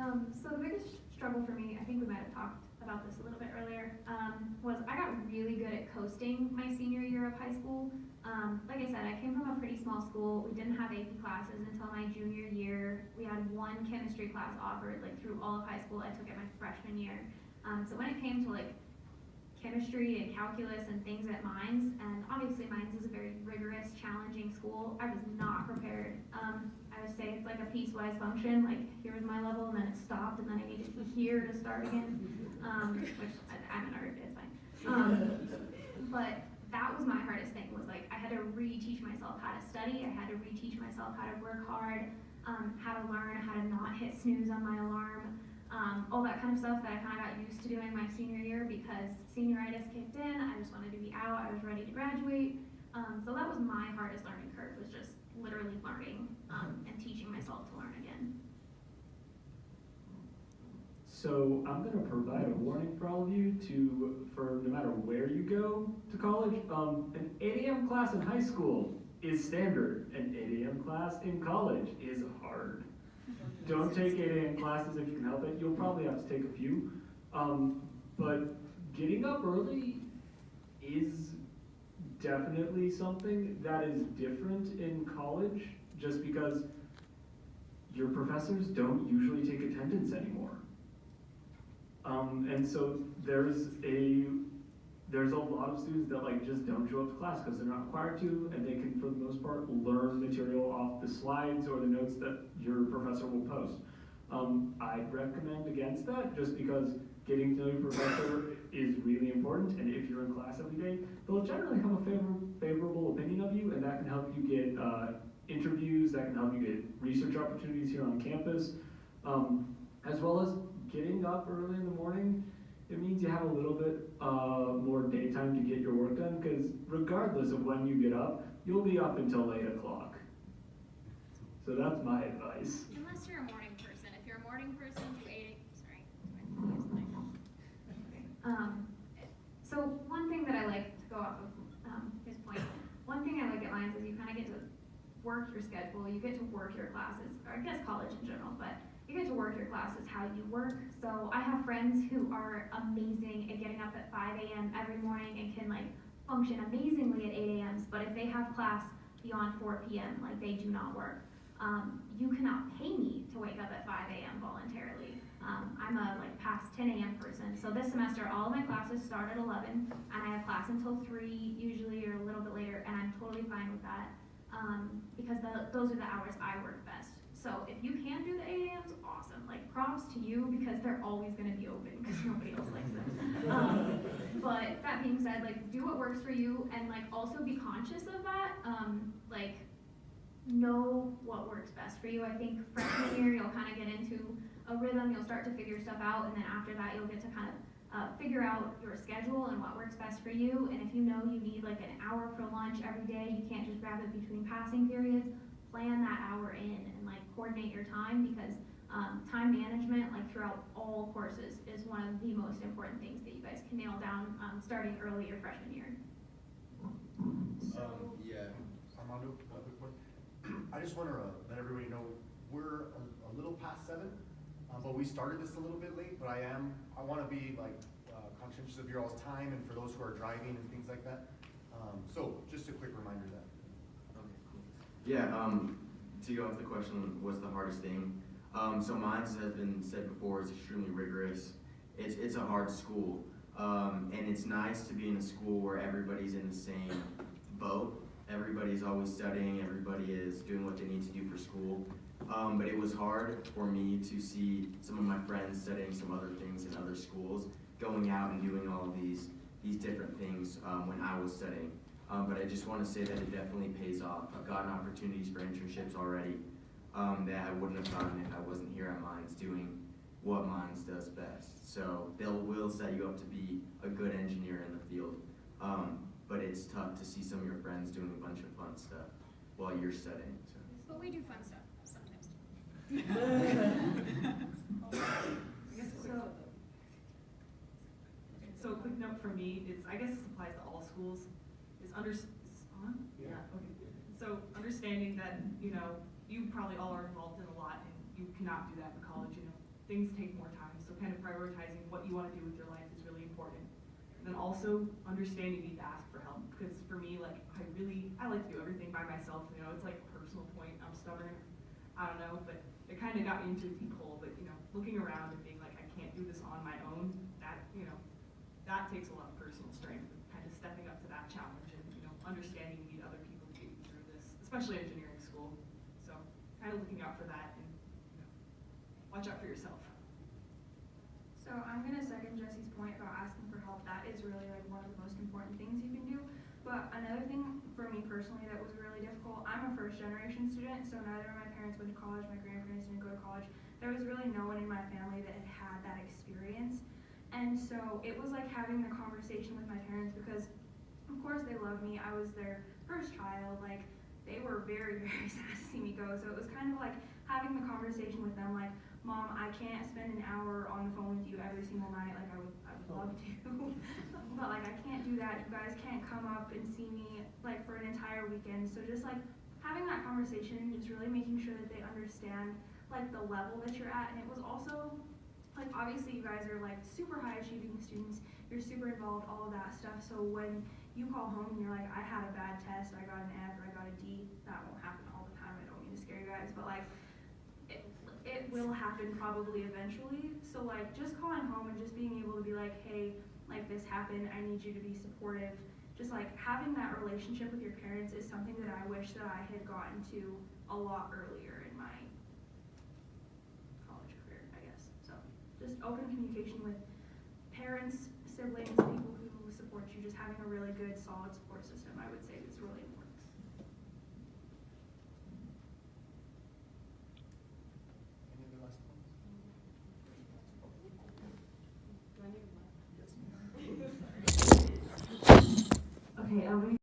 So the biggest struggle for me, I think we might have talked about this a little bit earlier, was I got really good at coasting my senior year of high school. Like I said, I came from a pretty small school. We didn't have AP classes until my junior year. We had one chemistry class offered like through all of high school. I took it my freshman year. So when it came to like chemistry and calculus and things at Mines, and obviously Mines is a very rigorous, challenging school, I was not prepared. I would say it's like a piecewise function, like here was my level and then it stopped and then I needed to be here to start again, which I'm a nerd, it's fine. But that was my hardest thing, was like I had to reteach myself how to study, I had to reteach myself how to work hard, how to learn how to not hit snooze on my alarm. All that kind of stuff that I kind of got used to doing my senior year because senioritis kicked in. I just wanted to be out. I was ready to graduate. So that was my hardest learning curve, was just literally learning and teaching myself to learn again. So I'm going to provide a warning for all of you for no matter where you go to college, an 8 a.m. class in high school is standard. An 8 a.m. class in college is hard. Don't take 8 a.m. classes if you can help it. You'll probably have to take a few. But getting up early is definitely something that is different in college, just because your professors don't usually take attendance anymore. And so there's a lot of students that like just don't show up to class because they're not required to, and they can, for the most part, learn material off the slides or the notes that your professor will post. I'd recommend against that, just because getting to know your professor is really important, and if you're in class every day, they'll generally have a favorable opinion of you, and that can help you get interviews, that can help you get research opportunities here on campus, as well as getting up early in the morning. It means you have a little bit more daytime to get your work done, because regardless of when you get up, you'll be up until 8 o'clock. So that's my advice. Unless you're a morning person. If you're a morning person, do 8. Sorry. So one thing that I like to go off of his point, one thing I like at Lions is you kind of get to work your schedule, you get to work your classes, or I guess college in general, but you get to work your classes how you work. So I have friends who are amazing at getting up at 5 a.m. every morning and can like function amazingly at 8 a.m. But if they have class beyond 4 p.m., like they do not work. You cannot pay me to wake up at 5 a.m. voluntarily. I'm a like past 10 a.m. person. So this semester, all of my classes start at 11, and I have class until 3 usually, or a little bit later, and I'm totally fine with that because those are the hours I work best. So if you can do the 8 a.m.s, awesome. Like props to you, because they're always going to be open because nobody else likes them. But that being said, like do what works for you, and like also be conscious of that. Like know what works best for you. I think freshman year you'll kind of get into a rhythm. You'll start to figure stuff out, and then after that you'll get to kind of figure out your schedule and what works best for you. And if you know you need like an hour for lunch every day, you can't just grab it between passing periods. Plan that hour in and like coordinate your time, because time management, like throughout all courses, is one of the most important things that you guys can nail down starting early your freshman year. Yeah, Armando, quick one. I just want to let everybody know we're a little past 7, but we started this a little bit late. But I want to be like conscientious of your all's time and for those who are driving and things like that. So just a quick reminder that. Yeah, to go off the question, what's the hardest thing? So mine, as has been said before, is extremely rigorous. It's a hard school, and it's nice to be in a school where everybody's in the same boat. Everybody's always studying, everybody is doing what they need to do for school. But it was hard for me to see some of my friends studying some other things in other schools, going out and doing all of these different things when I was studying. But I just want to say that it definitely pays off. I've gotten opportunities for internships already that I wouldn't have gotten if I wasn't here at Mines doing what Mines does best. So they will set you up to be a good engineer in the field. But it's tough to see some of your friends doing a bunch of fun stuff while you're studying. So. But we do fun stuff sometimes. So a quick note for me is, I guess this applies to all schools, is on? Yeah. Okay. So understanding that, you probably all are involved in a lot, and you cannot do that in college, things take more time, so kind of prioritizing what you wanna do with your life is really important. And then also understand you need to ask for help, because for me, like, I like to do everything by myself, you know, it's like a personal point, I'm stubborn, I don't know, but it kind of got me into a deep hole, but, you know, looking around and being like, I can't do this on my own, that, you know, that takes a lot of personal strength, kind of stepping up to that challenge and, you know, understanding you need other people to get you through this, especially engineering school. So kind of looking out for that and, you know, watch out for yourself. So I'm gonna second Jesse's point about asking for help. That is really like one of the most important things you can do. But another thing for me personally that was really difficult, I'm a first generation student, so neither of my parents went to college, my grandparents didn't go to college. There was really no one in my family that had had that experience. And so it was like having the conversation with my parents, because of course they love me. I was their first child, like they were very, very sad to see me go. So it was kind of like having the conversation with them, like, Mom, I can't spend an hour on the phone with you every single night, like I would love to. But like I can't do that. You guys can't come up and see me like for an entire weekend. So just like having that conversation and just really making sure that they understand like the level that you're at. And it was also like, obviously you guys are like super high achieving students, you're super involved, all of that stuff. So when you call home and you're like, I had a bad test, I got an F or I got a D, that won't happen all the time. I don't mean to scare you guys, but like it will happen probably eventually. So like just calling home and just being able to be like, hey, like this happened, I need you to be supportive. Just like having that relationship with your parents is something that I wish that I had gotten to a lot earlier in my college career, I guess. So just open communication with parents, siblings, people who support you, just having a really good, solid support system, I would say is really important. Any other last points? Okay,